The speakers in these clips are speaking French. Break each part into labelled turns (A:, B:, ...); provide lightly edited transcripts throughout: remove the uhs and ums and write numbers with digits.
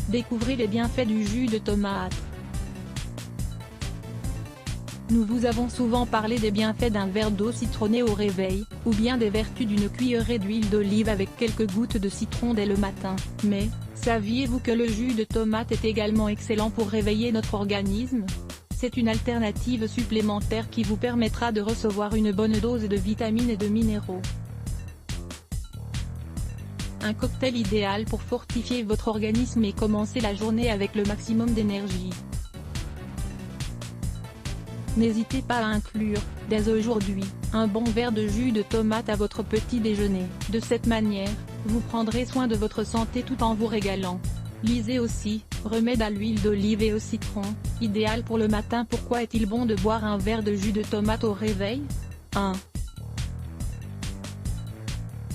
A: Découvrez les bienfaits du jus de tomate. Nous vous avons souvent parlé des bienfaits d'un verre d'eau citronnée au réveil, ou bien des vertus d'une cuillerée d'huile d'olive avec quelques gouttes de citron dès le matin. Mais, saviez-vous que le jus de tomate est également excellent pour réveiller notre organisme? C'est une alternative supplémentaire qui vous permettra de recevoir une bonne dose de vitamines et de minéraux. Un cocktail idéal pour fortifier votre organisme et commencer la journée avec le maximum d'énergie. N'hésitez pas à inclure, dès aujourd'hui, un bon verre de jus de tomate à votre petit déjeuner. De cette manière, vous prendrez soin de votre santé tout en vous régalant. Lisez aussi, remède à l'huile d'olive et au citron, idéal pour le matin. Pourquoi est-il bon de boire un verre de jus de tomate au réveil? 1.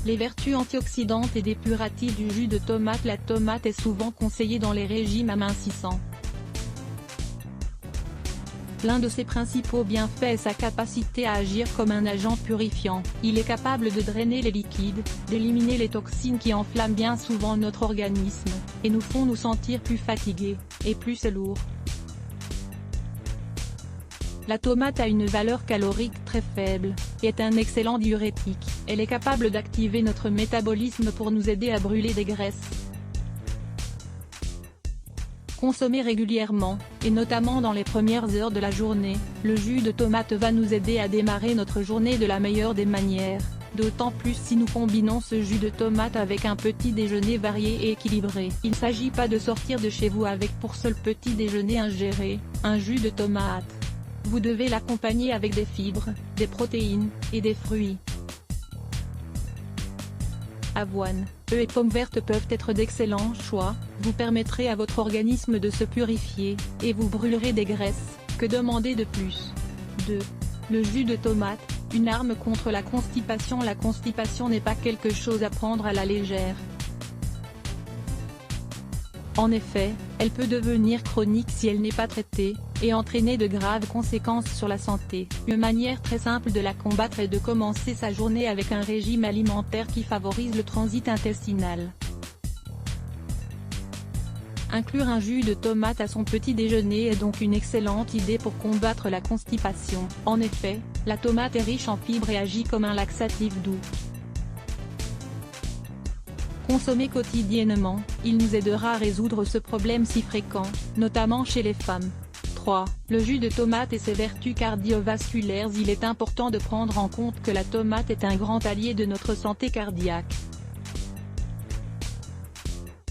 A: Les vertus antioxydantes et dépuratives du jus de tomate. La tomate est souvent conseillée dans les régimes amincissants. L'un de ses principaux bienfaits est sa capacité à agir comme un agent purifiant. Il est capable de drainer les liquides, d'éliminer les toxines qui enflamment bien souvent notre organisme, et nous font nous sentir plus fatigués, et plus lourds. La tomate a une valeur calorique très faible, et est un excellent diurétique. Elle est capable d'activer notre métabolisme pour nous aider à brûler des graisses. Consommé régulièrement, et notamment dans les premières heures de la journée, le jus de tomate va nous aider à démarrer notre journée de la meilleure des manières, d'autant plus si nous combinons ce jus de tomate avec un petit déjeuner varié et équilibré. Il ne s'agit pas de sortir de chez vous avec pour seul petit déjeuner ingéré, un jus de tomate. Vous devez l'accompagner avec des fibres, des protéines, et des fruits. Avoine, œufs et pommes vertes peuvent être d'excellents choix, vous permettrez à votre organisme de se purifier, et vous brûlerez des graisses. Que demander de plus? 2. Le jus de tomate, une arme contre la constipation. La constipation n'est pas quelque chose à prendre à la légère. En effet, elle peut devenir chronique si elle n'est pas traitée, et entraîner de graves conséquences sur la santé. Une manière très simple de la combattre est de commencer sa journée avec un régime alimentaire qui favorise le transit intestinal. Inclure un jus de tomate à son petit déjeuner est donc une excellente idée pour combattre la constipation. En effet, la tomate est riche en fibres et agit comme un laxatif doux. Consommé quotidiennement, il nous aidera à résoudre ce problème si fréquent, notamment chez les femmes. 3. Le jus de tomate et ses vertus cardiovasculaires. Il est important de prendre en compte que la tomate est un grand allié de notre santé cardiaque.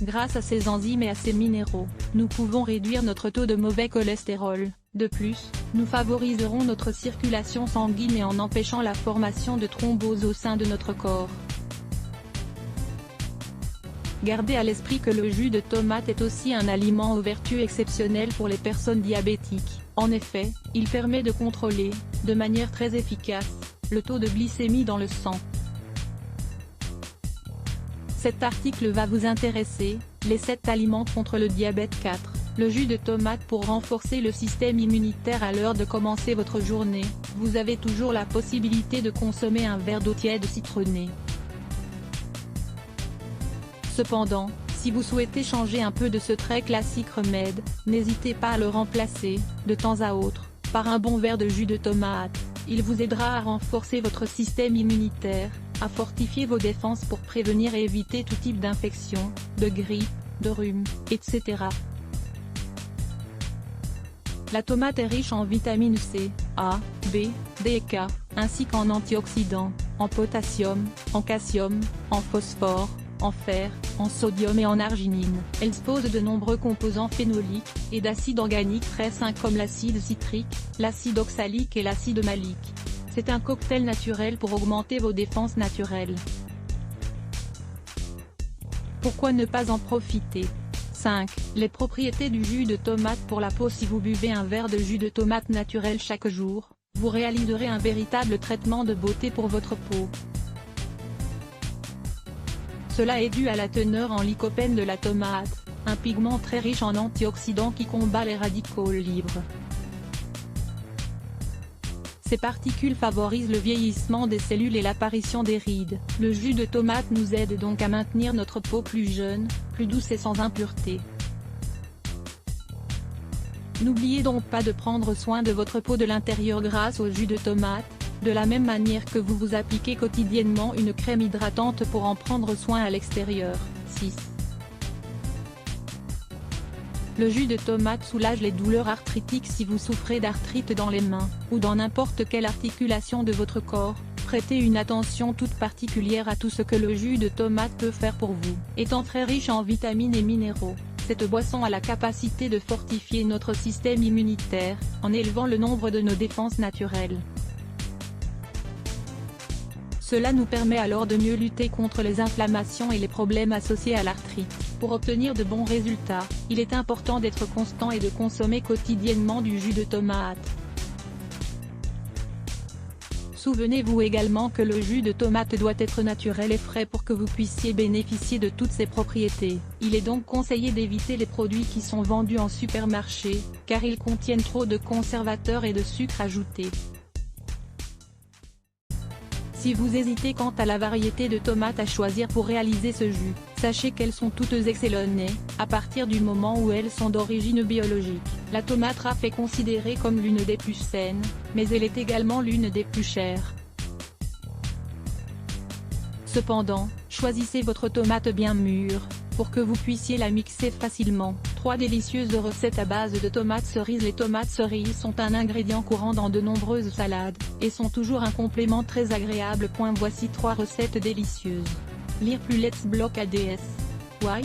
A: Grâce à ses enzymes et à ses minéraux, nous pouvons réduire notre taux de mauvais cholestérol. De plus, nous favoriserons notre circulation sanguine et en empêchant la formation de thromboses au sein de notre corps. Gardez à l'esprit que le jus de tomate est aussi un aliment aux vertus exceptionnelles pour les personnes diabétiques. En effet, il permet de contrôler, de manière très efficace, le taux de glycémie dans le sang. Cet article va vous intéresser, les 7 aliments contre le diabète. 4. Le jus de tomate pour renforcer le système immunitaire. À l'heure de commencer votre journée, vous avez toujours la possibilité de consommer un verre d'eau tiède citronnée. Cependant, si vous souhaitez changer un peu de ce très classique remède, n'hésitez pas à le remplacer, de temps à autre, par un bon verre de jus de tomate. Il vous aidera à renforcer votre système immunitaire, à fortifier vos défenses pour prévenir et éviter tout type d'infection, de grippe, de rhume, etc. La tomate est riche en vitamines C, A, B, D et K, ainsi qu'en antioxydants, en potassium, en calcium, en phosphore, en fer, en sodium et en arginine. Elle dispose de nombreux composants phénoliques, et d'acides organiques très sains comme l'acide citrique, l'acide oxalique et l'acide malique. C'est un cocktail naturel pour augmenter vos défenses naturelles. Pourquoi ne pas en profiter? 5. Les propriétés du jus de tomate pour la peau. Si vous buvez un verre de jus de tomate naturel chaque jour, vous réaliserez un véritable traitement de beauté pour votre peau. Cela est dû à la teneur en lycopène de la tomate, un pigment très riche en antioxydants qui combat les radicaux libres. Ces particules favorisent le vieillissement des cellules et l'apparition des rides. Le jus de tomate nous aide donc à maintenir notre peau plus jeune, plus douce et sans impuretés. N'oubliez donc pas de prendre soin de votre peau de l'intérieur grâce au jus de tomate, de la même manière que vous vous appliquez quotidiennement une crème hydratante pour en prendre soin à l'extérieur. 6. Le jus de tomate soulage les douleurs arthritiques si vous souffrez d'arthrite dans les mains, ou dans n'importe quelle articulation de votre corps. Prêtez une attention toute particulière à tout ce que le jus de tomate peut faire pour vous. Étant très riche en vitamines et minéraux, cette boisson a la capacité de fortifier notre système immunitaire, en élevant le nombre de nos défenses naturelles. Cela nous permet alors de mieux lutter contre les inflammations et les problèmes associés à l'arthrite. Pour obtenir de bons résultats, il est important d'être constant et de consommer quotidiennement du jus de tomate. Souvenez-vous également que le jus de tomate doit être naturel et frais pour que vous puissiez bénéficier de toutes ses propriétés. Il est donc conseillé d'éviter les produits qui sont vendus en supermarché, car ils contiennent trop de conservateurs et de sucre ajouté. Si vous hésitez quant à la variété de tomates à choisir pour réaliser ce jus, sachez qu'elles sont toutes excellentes, à partir du moment où elles sont d'origine biologique. La tomate raffe est considérée comme l'une des plus saines, mais elle est également l'une des plus chères. Cependant, choisissez votre tomate bien mûre, pour que vous puissiez la mixer facilement. 3 délicieuses recettes à base de tomates cerises. Les tomates cerises sont un ingrédient courant dans de nombreuses salades, et sont toujours un complément très agréable. Voici 3 recettes délicieuses. Lire plus Let's Block ADS. Why?